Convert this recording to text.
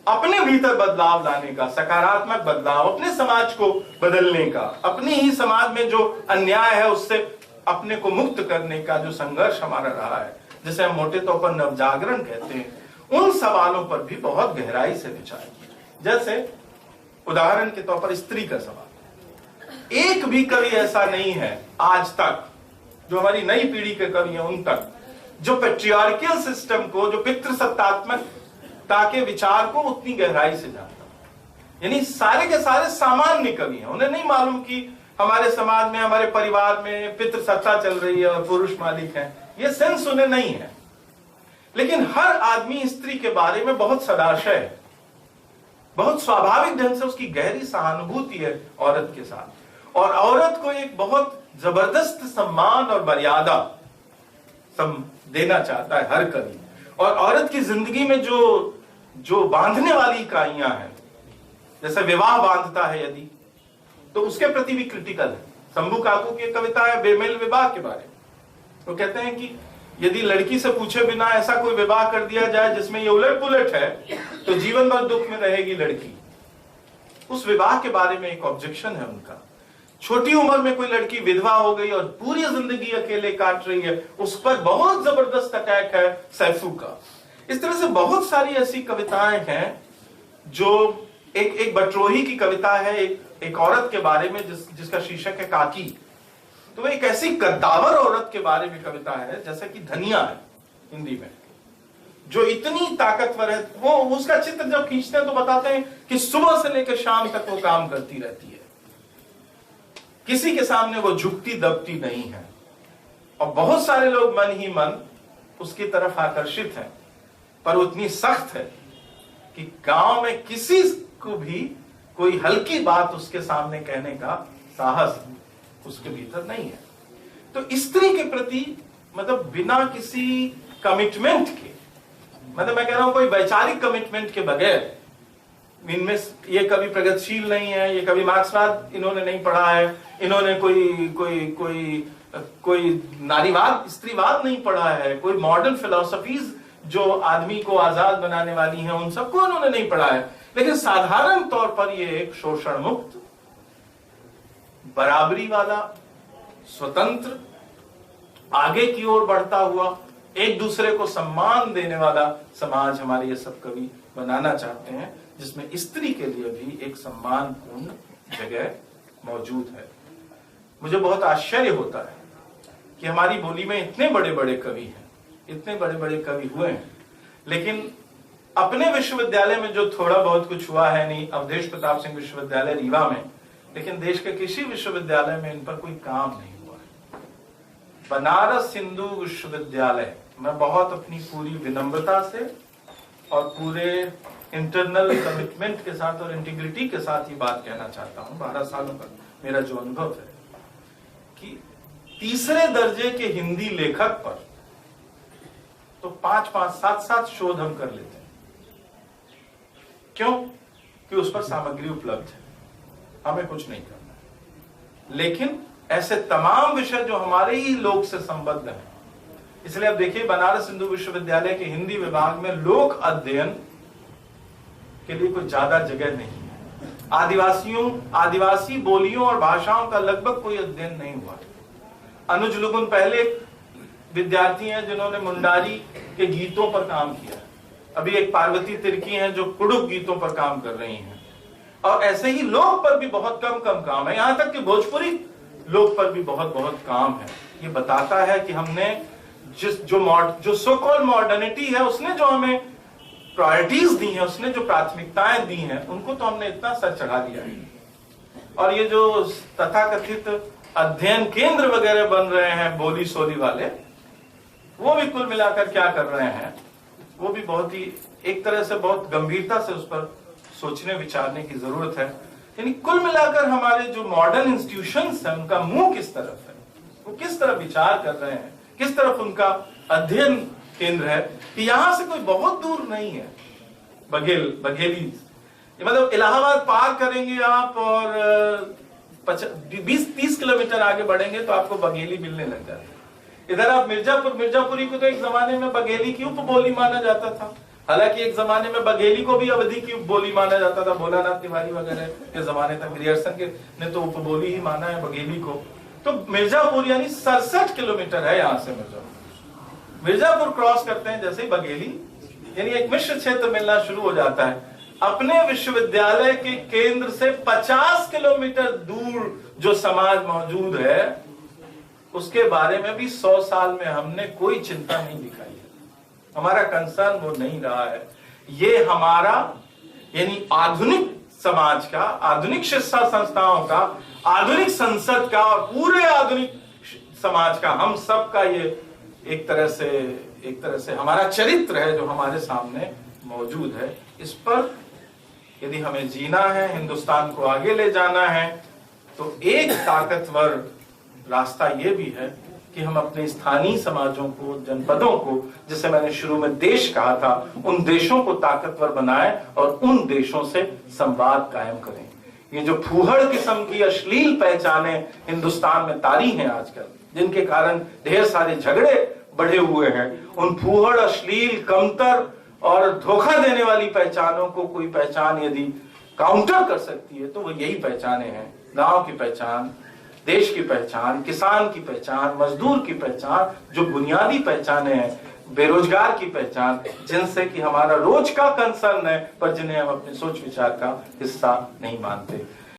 अपने भीतर बदलाव लाने का, सकारात्मक बदलाव, अपने समाज को बदलने का, अपने ही समाज में जो अन्याय है उससे अपने को मुक्त करने का जो संघर्ष हमारा रहा है, जिसे हम मोटे तौर पर नवजागरण कहते हैं, उन सवालों पर भी बहुत गहराई से विचार किया। जैसे उदाहरण के तौर पर स्त्री का सवाल। एक भी कवि ऐसा नहीं है आज तक, जो हमारी नई पीढ़ी के कवि हैं उन तक, जो पेट्रियार्कियल सिस्टम को, जो पितृसत्तात्मकता के विचार को उतनी गहराई से जानता। यानी सारे के सारे सामान्य कवि हैं, उन्हें नहीं मालूम कि हमारे समाज में, हमारे परिवार में पितृसत्ता चल रही है और पुरुष मालिक हैं, ये सेंस उन्हें नहीं है। लेकिन हर आदमी स्त्री के बारे में बहुत सदाशय है, बहुत स्वाभाविक ढंग से उसकी गहरी सहानुभूति है औरत के साथ, और औरत को एक बहुत जबरदस्त सम्मान और मर्यादा देना चाहता है हर कवि। और औरत की जिंदगी में जो बांधने वाली इकाइयां हैं, जैसे विवाह बांधता है यदि, तो उसके प्रति भी क्रिटिकल है। शंभू काकू की कविता है बेमेल विवाह के बारे में। वो कहते हैं कि यदि लड़की से पूछे बिना ऐसा कोई विवाह कर दिया जाए जिसमें ये उलट पुलट है, तो जीवन भर दुख में रहेगी लड़की। उस विवाह के बारे में एक ऑब्जेक्शन है उनका। छोटी उम्र में कोई लड़की विधवा हो गई और पूरी जिंदगी अकेले काट रही है, उस पर बहुत जबरदस्त अटैक है सैफू का। इस तरह से बहुत सारी ऐसी कविताएं हैं जो एक बटरोही की कविता है एक औरत के बारे में जिसका शीर्षक है काकी। तो वो एक ऐसी कद्दावर औरत के बारे में कविता है, जैसे कि धनिया है हिंदी में, जो इतनी ताकतवर है। वो उसका चित्र जब खींचते हैं तो बताते हैं कि सुबह से लेकर शाम तक वो काम करती रहती है, किसी के सामने वो झुकती दबती नहीं है, और बहुत सारे लोग मन ही मन उसकी तरफ आकर्षित हैं। पर वो इतनी सख्त है कि गांव में किसी को भी कोई हल्की बात उसके सामने कहने का साहस उसके भीतर नहीं है। तो स्त्री के प्रति मतलब बिना किसी कमिटमेंट के, मतलब मैं कह रहा हूं कोई वैचारिक कमिटमेंट के बगैर, इनमें ये कभी प्रगतिशील नहीं है, ये कभी मार्क्सवाद इन्होंने नहीं पढ़ा है, इन्होंने कोई नारीवाद स्त्रीवाद नहीं पढ़ा है, कोई मॉडर्न फिलॉसफीज जो आदमी को आजाद बनाने वाली हैं उन सबको इन्होंने नहीं पढ़ा है। लेकिन साधारण तौर पर ये एक शोषण मुक्त, बराबरी वाला, स्वतंत्र, आगे की ओर बढ़ता हुआ, एक दूसरे को सम्मान देने वाला समाज हमारे ये सब कवि बनाना चाहते हैं, जिसमें स्त्री के लिए भी एक सम्मानपूर्ण जगह मौजूद है। मुझे बहुत आश्चर्य होता है कि हमारी बोली में इतने बड़े बड़े कवि हैं, इतने बड़े बड़े कवि हुए हैं, लेकिन अपने विश्वविद्यालय में जो थोड़ा बहुत कुछ हुआ है, नहीं अवधेश प्रताप सिंह विश्वविद्यालय रीवा में, लेकिन देश के किसी विश्वविद्यालय में इन पर कोई काम नहीं हुआ है। बनारस हिंदू विश्वविद्यालय, मैं बहुत अपनी पूरी विनम्रता से और पूरे इंटरनल कमिटमेंट के साथ और इंटीग्रिटी के साथ ये बात कहना चाहता हूं, 12 सालों का मेरा जो अनुभव है, कि तीसरे दर्जे के हिंदी लेखक पर तो 5-5, 7-7 शोध हम कर लेते हैं। क्यों? कि उस पर सामग्री उपलब्ध है, हमें कुछ नहीं करना है। लेकिन ऐसे तमाम विषय जो हमारे ही लोक से संबद्ध हैं, इसलिए अब देखिए बनारस हिंदू विश्वविद्यालय के हिंदी विभाग में लोक अध्ययन के लिए कोई ज्यादा जगह नहीं है। आदिवासी बोलियों और भाषाओं का लगभग कोई अध्ययन नहीं हुआ। अनुज लुगुन पहले विद्यार्थी हैं जिन्होंने मुंडारी के गीतों पर काम किया। अभी एक पार्वती तिर्की हैं जो कुड़ुक गीतों पर काम कर रही हैं, और ऐसे ही लोक पर भी बहुत कम काम है, यहां तक कि भोजपुरी लोक पर भी बहुत काम है। ये बताता है कि हमने जो सो कॉल्ड मॉडर्निटी है, उसने जो हमें प्रायोरिटीज दी हैं, उसने जो प्राथमिकताएं दी हैं, उनको तो हमने इतना सर चढ़ा दिया है। और ये जो तथाकथित अध्ययन केंद्र वगैरह बन रहे हैं बोली सोली वाले, वो भी कुल मिलाकर क्या कर रहे हैं, वो भी बहुत ही एक तरह से बहुत गंभीरता से उस पर सोचने विचारने की जरूरत है। यानी कुल मिलाकर हमारे जो मॉडर्न इंस्टीट्यूशंस हैं, उनका मुंह किस तरफ है, वो किस तरफ विचार कर रहे हैं, किस तरफ उनका अध्ययन केंद्र है, कि यहां से कोई बहुत दूर नहीं है बघेली, मतलब इलाहाबाद पार करेंगे आप और 20-30 किलोमीटर आगे बढ़ेंगे तो आपको बघेली मिलने लग जाता है। इधर आप मिर्जापुरी को तो एक जमाने में बघेली की उपबोली माना जाता था, हालांकि एक जमाने में बघेली को भी अवधि की बोली माना जाता था, भोलानाथ तिवारी वगैरह के जमाने तक ग्रियर्सन के ने तो उपबोली ही माना है बघेली को। तो मिर्जापुर यानी 67 किलोमीटर है यहाँ से मिर्जापुर। मिर्जापुर क्रॉस करते हैं जैसे ही बघेली, यानी एक मिश्र क्षेत्र मिलना शुरू हो जाता है। अपने विश्वविद्यालय के केंद्र से 50 किलोमीटर दूर जो समाज मौजूद है उसके बारे में भी 100 साल में हमने कोई चिंता नहीं दिखाई है। हमारा कंसर्न वो नहीं रहा है। ये हमारा यानी आधुनिक समाज का, आधुनिक शिक्षा संस्थाओं का, आधुनिक संसद का और पूरे आधुनिक समाज का, हम सब का ये एक तरह से हमारा चरित्र है जो हमारे सामने मौजूद है। इस पर यदि हमें जीना है, हिंदुस्तान को आगे ले जाना है, तो एक ताकतवर रास्ता ये भी है कि हम अपने स्थानीय समाजों को, जनपदों को, जिसे मैंने शुरू में देश कहा था, उन देशों को ताकतवर बनाएं और उन देशों से संवाद कायम करें। ये जो फूहड़ किस्म की अश्लील पहचाने हिंदुस्तान में तारी हैं आजकल, जिनके कारण ढेर सारे झगड़े बढ़े हुए हैं, उन फूहड़, अश्लील, कमतर और धोखा देने वाली पहचानों को कोई पहचान यदि काउंटर कर सकती है तो वो यही पहचाने हैं। गांव की पहचान, देश की पहचान, किसान की पहचान, मजदूर की पहचान, जो बुनियादी पहचाने हैं, बेरोजगार की पहचान, जिनसे कि हमारा रोज का कंसर्न है पर जिन्हें हम अपने सोच विचार का हिस्सा नहीं मानते।